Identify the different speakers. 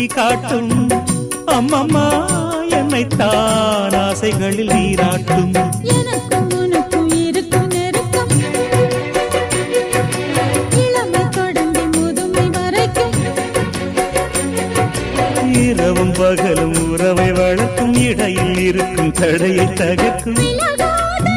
Speaker 1: காட்டும் அம்மம்மா என்னைத்தான் ஆசைகளில் நீராட்டும்
Speaker 2: எனக்கும் உனக்கும் இருக்கும் நெருக்கம் இளமை தொடங்கி முதுமை வரைக்கும்
Speaker 1: இரவும் பகலும் உறவை வளர்க்கும் இடையில் இருக்கும் தடையை தகர்க்கும்
Speaker 2: விலகாத